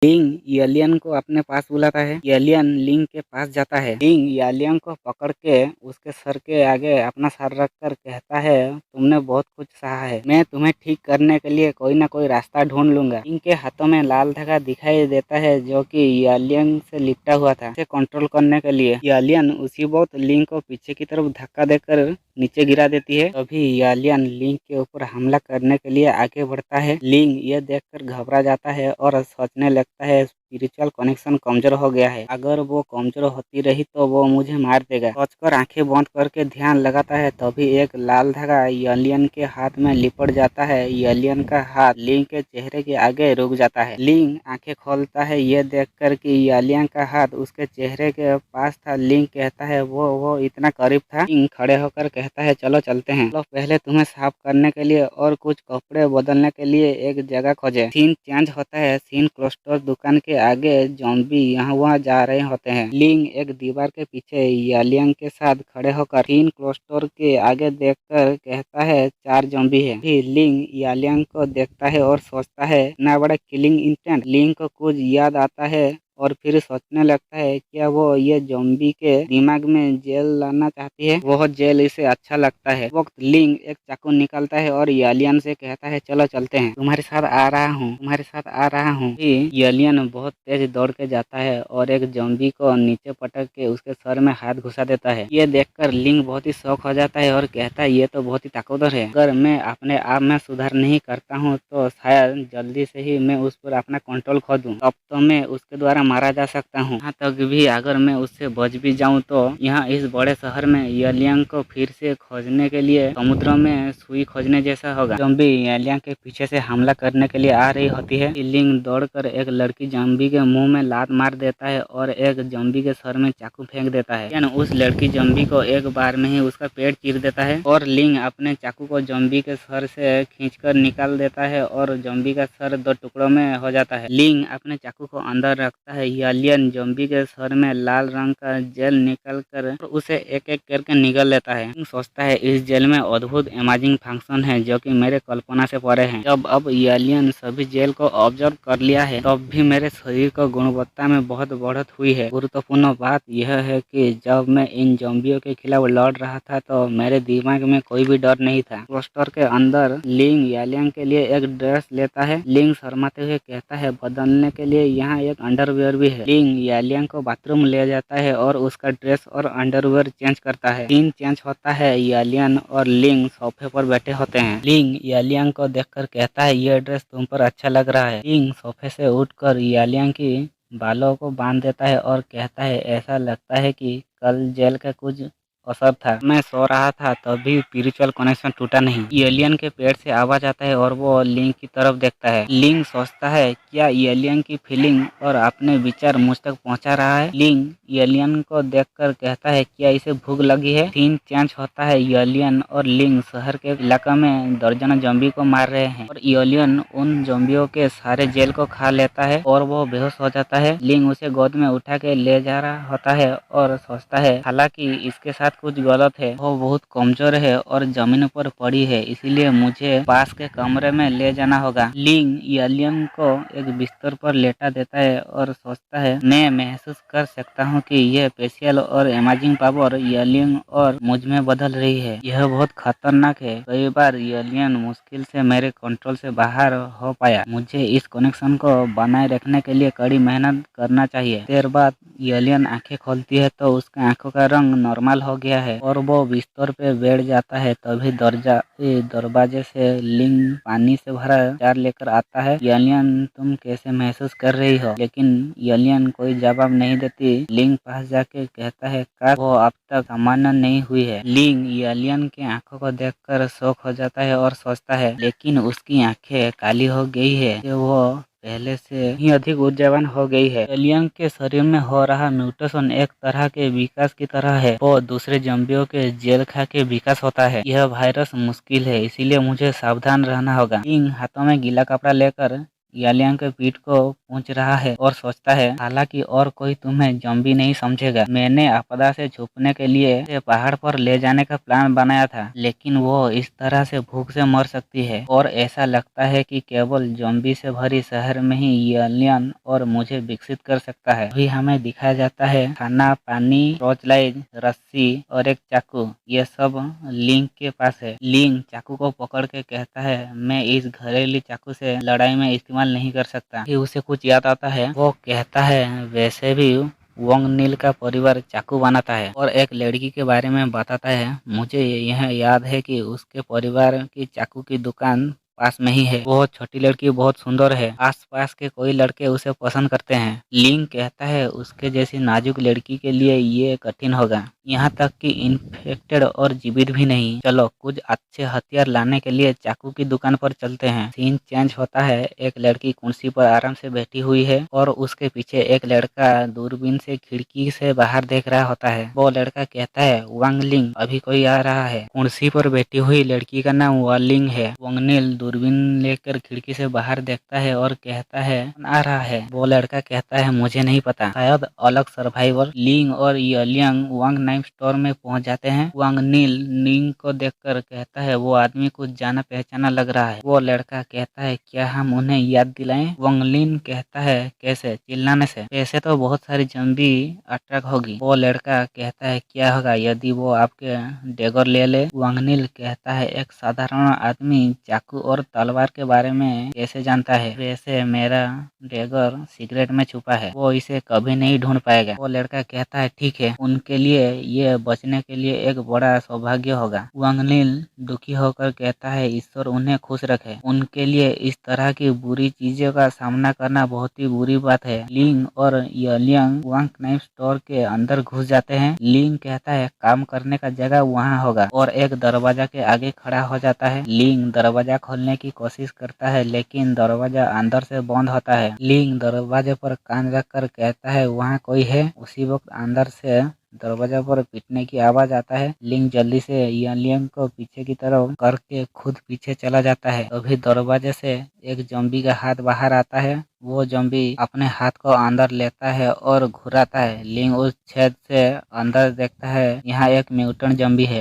लिंग एलियन को अपने पास बुलाता है। एलियन लिंग के पास जाता है। लिंग एलियन को पकड़ के उसके सर के आगे अपना सर रख कर कहता है, तुमने बहुत कुछ सहा है, मैं तुम्हें ठीक करने के लिए कोई ना कोई रास्ता ढूंढ लूंगा। लिंग के हाथों में लाल धागा दिखाई देता है जो कि एलियन से लिपटा हुआ था। इसे कंट्रोल करने के लिए एलियन उसी वक्त लिंग को पीछे की तरफ धक्का देकर नीचे गिरा देती है। तभी एलियन लिंग के ऊपर हमला करने के लिए आगे बढ़ता है। लिंग ये देखकर घबरा जाता है और सोचने लगता है स्पिरिचुअल कनेक्शन कमजोर हो गया है, अगर वो कमजोर होती रही तो वो मुझे मार देगा। सोचकर आंखें बंद करके ध्यान लगाता है। तभी एक लाल धागा एलियन के हाथ में लिपट जाता है। एलियन का हाथ लिंग के चेहरे के आगे रुक जाता है। लिंग आंखें खोलता है ये देखकर कि एलियन का हाथ उसके चेहरे के पास था। लिंग कहता है वो इतना करीब था। लिंग खड़े होकर कहता है, चलो चलते हैं। चलो पहले तुम्हें साफ करने के लिए और कुछ कपड़े बदलने के लिए एक जगह खोजे। सीन चेंज होता है। सीन क्लोस्टर दुकान के आगे ज़ॉम्बी यहाँ वहाँ जा रहे होते हैं। लिंग एक दीवार के पीछे एलियन के साथ खड़े होकर सीन क्लोस्टर के आगे देखकर कहता है, 4 ज़ॉम्बी है। फिर लिंग एलियन को देखता है और सोचता है, ना बड़ा किलिंग इंस्टेंट। लिंग को कुछ याद आता है और फिर सोचने लगता है, क्या वो ये ज़ॉम्बी के दिमाग में जेल लाना चाहती है। वह जेल इसे अच्छा लगता है। वक्त लिंग एक चाकू निकालता है और एलियन से कहता है, चलो चलते हैं, तुम्हारे साथ आ रहा हूँ, तुम्हारे साथ आ रहा हूँ। एलियन बहुत तेज दौड़ के जाता है और एक ज़ॉम्बी को नीचे पटक के उसके सर में हाथ घुसा देता है। ये देखकर लिंग बहुत ही शौक हो जाता है और कहता है, ये तो बहुत ही ताकतवर है, अगर मैं अपने आप में सुधार नहीं करता हूँ तो शायद जल्दी से ही मैं उस पर अपना कंट्रोल खो दूँ। अब तो मैं उसके द्वारा मारा जा सकता हूँ। यहाँ तक भी अगर मैं उससे बच भी जाऊँ तो यहाँ इस बड़े शहर में एलियन को फिर से खोजने के लिए समुद्र में सुई खोजने जैसा होगा। ज़ॉम्बी एलियन के पीछे से हमला करने के लिए आ रही होती है। लिंग दौड़कर एक लड़की ज़ॉम्बी के मुंह में लात मार देता है और एक ज़ॉम्बी के सर में चाकू फेंक देता है। एलियन उस लड़की ज़ॉम्बी को एक बार में ही उसका पेट चीर देता है और लिंग अपने चाकू को ज़ॉम्बी के सर से खींचकर निकाल देता है और ज़ॉम्बी का सर 2 टुकड़ों में हो जाता है। लिंग अपने चाकू को अंदर रखता है। एलियन ज़ॉम्बी के सर में लाल रंग का जेल निकल कर उसे एक एक करके निगल लेता है। सोचता है, इस जेल में अद्भुत अमेजिंग फंक्शन है जो कि मेरे कल्पना से परे है। जब अब एलियन सभी जेल को ऑब्जर्व कर लिया है तब भी मेरे शरीर को गुणवत्ता में बहुत बढ़त हुई है। गुरुत्वपूर्ण बात यह है कि जब मैं इन ज़ॉम्बियों के खिलाफ लड़ रहा था तो मेरे दिमाग में कोई भी डर नहीं था। क्लस्टर के अंदर लिंग एलियन के लिए एक ड्रेस लेता है। लिंग शर्माते हुए कहता है, बदलने के लिए यहाँ एक अंडरवियर भी है। लिंग एलियन को बाथरूम ले जाता है और उसका ड्रेस और अंडरवियर चेंज करता है। सीन चेंज होता है। एलियन और लिंग सोफे पर बैठे होते हैं। लिंग एलियन को देखकर कहता है, यह ड्रेस तुम पर अच्छा लग रहा है। लिंग सोफे से उठकर एलियन की बालों को बांध देता है और कहता है, ऐसा लगता है कि कल जेल का कुछ असर था, मैं सो रहा था तभी स्पिरिचुअल कनेक्शन टूटा नहीं। एलियन के पेट से आवाज आता है और वो लिंग की तरफ देखता है। लिंग सोचता है, क्या एलियन की फीलिंग और अपने विचार मुझ तक पहुंचा रहा है। लिंग एलियन को देखकर कहता है, क्या इसे भूख लगी है। सीन चेंज होता है। एलियन और लिंग शहर के इलाका में दर्जनों ज़ॉम्बी को मार रहे हैं और एलियन उन ज़ॉम्बियों के सारे जेल को खा लेता है और वो बेहोश हो जाता है। लिंग उसे गोद में उठा के ले जा रहा होता है और सोचता है, हालांकि इसके साथ कुछ गलत है, वो बहुत कमजोर है और जमीन पर पड़ी है, इसीलिए मुझे पास के कमरे में ले जाना होगा। लिंग एलियन को एक बिस्तर पर लेटा देता है और सोचता है, मैं महसूस कर सकता हूँ कि यह स्पेशल और अमेजिंग पावर एलियन और मुझ में बदल रही है। यह बहुत खतरनाक है। कई बार एलियन मुश्किल से मेरे कंट्रोल से बाहर हो पाया। मुझे इस कनेक्शन को बनाए रखने के लिए कड़ी मेहनत करना चाहिए। देर बाद एलियन आंखें खोलती है तो उसकी आंखों का रंग नॉर्मल हो गया है और वो बिस्तर पे बैठ जाता है। तभी दरवाजे से लिंग पानी से भरा जार लेकर आता है। एलियन, तुम कैसे महसूस कर रही हो। लेकिन एलियन कोई जवाब नहीं देती। लिंग पास जाके कहता है, काश वो अब तक सामान्य नहीं हुई है। लिंग एलियन की आंखों को देखकर शौक हो जाता है और सोचता है, लेकिन उसकी आंखें काली हो गई है कि वो पहले से ही अधिक ऊर्जावान हो गई है। एलियन के शरीर में हो रहा म्यूटेशन एक तरह के विकास की तरह है। वो दूसरे ज़ॉम्बियों के जेल खा के विकास होता है। यह वायरस मुश्किल है, इसीलिए मुझे सावधान रहना होगा। लिंग हाथों में गीला कपड़ा लेकर यालियांग के पीठ को पूछ रहा है और सोचता है हालांकि और कोई तुम्हें ज़ॉम्बी नहीं समझेगा। मैंने आपदा से छुपने के लिए उसे पहाड़ पर ले जाने का प्लान बनाया था, लेकिन वो इस तरह से भूख से मर सकती है और ऐसा लगता है कि केवल ज़ॉम्बी से भरी शहर में ही यालियान और मुझे विकसित कर सकता है। अभी हमें दिखाया जाता है खाना, पानी, टॉर्च लाइट, रस्सी और एक चाकू। ये सब लिंग के पास है। लिंग चाकू को पकड़ के कहता है मैं इस घरेलू चाकू से लड़ाई में इस्तेमाल नहीं कर सकता। फिर उसे कुछ याद आता है। वो कहता है वैसे भी वोंग नील का परिवार चाकू बनाता है और एक लड़की के बारे में बताता है। मुझे यह याद है कि उसके परिवार की चाकू की दुकान पास में ही है। वो छोटी लड़की बहुत सुंदर है। आसपास के कोई लड़के उसे पसंद करते हैं। लिंग कहता है उसके जैसी नाजुक लड़की के लिए ये कठिन होगा, यहाँ तक कि इन्फेक्टेड और जीवित भी नहीं। चलो कुछ अच्छे हथियार लाने के लिए चाकू की दुकान पर चलते हैं। सीन चेंज होता है। एक लड़की कुर्सी पर आराम से बैठी हुई है और उसके पीछे एक लड़का दूरबीन से खिड़की से बाहर देख रहा होता है। वो लड़का कहता है वांग लिंग अभी कोई आ रहा है। कुर्सी पर बैठी हुई लड़की का नाम वालिंग है। वांगनिल दूरबीन लेकर खिड़की से बाहर देखता है और कहता है आ रहा है। वो लड़का कहता है मुझे नहीं पता, शायद अलग सर्वाइवर। लिंग और यालियांग वांग नाइफ स्टोर में पहुंच जाते हैं। वांग नील लिंग को देखकर कहता है वो आदमी कुछ जाना पहचाना लग रहा है। वो लड़का कहता है क्या हम उन्हें याद दिलाएं? वांग लिन कहता है कैसे? चिल्लाने से। ऐसे तो बहुत सारी ज़ॉम्बी अटैक होगी। वो लड़का कहता है क्या होगा यदि वो आपके डैगर ले ले? वांग नील कहता है एक साधारण आदमी चाकू और तलवार के बारे में कैसे जानता है? वैसे मेरा डैगर सिगरेट में छुपा है, वो इसे कभी नहीं ढूंढ पाएगा। वो लड़का कहता है ठीक है, उनके लिए ये बचने के लिए एक बड़ा सौभाग्य होगा। वांग नील दुखी होकर कहता है ईश्वर उन्हें खुश रखे। उनके लिए इस तरह की बुरी चीजों का सामना करना बहुत ही बुरी बात है। लिंग और यालियांग वांग नाइफ स्टोर के अंदर घुस जाते हैं। लिंग कहता है काम करने का जगह वहाँ होगा और एक दरवाजा के आगे खड़ा हो जाता है। लिंग दरवाजा खोलने की कोशिश करता है लेकिन दरवाजा अंदर से बंद होता है। लिंग दरवाजे पर कान रखकर कहता है वहाँ कोई है। उसी वक्त अंदर से दरवाजा पर पीटने की आवाज आता है। लिंग जल्दी से यालियांग को पीछे की तरफ करके खुद पीछे चला जाता है। तभी दरवाजे से एक ज़ॉम्बी का हाथ बाहर आता है। वो ज़ॉम्बी अपने हाथ को अंदर लेता है और घुराता है। लिंग उस छेद से अंदर देखता है यहाँ एक म्यूटेंट ज़ॉम्बी है।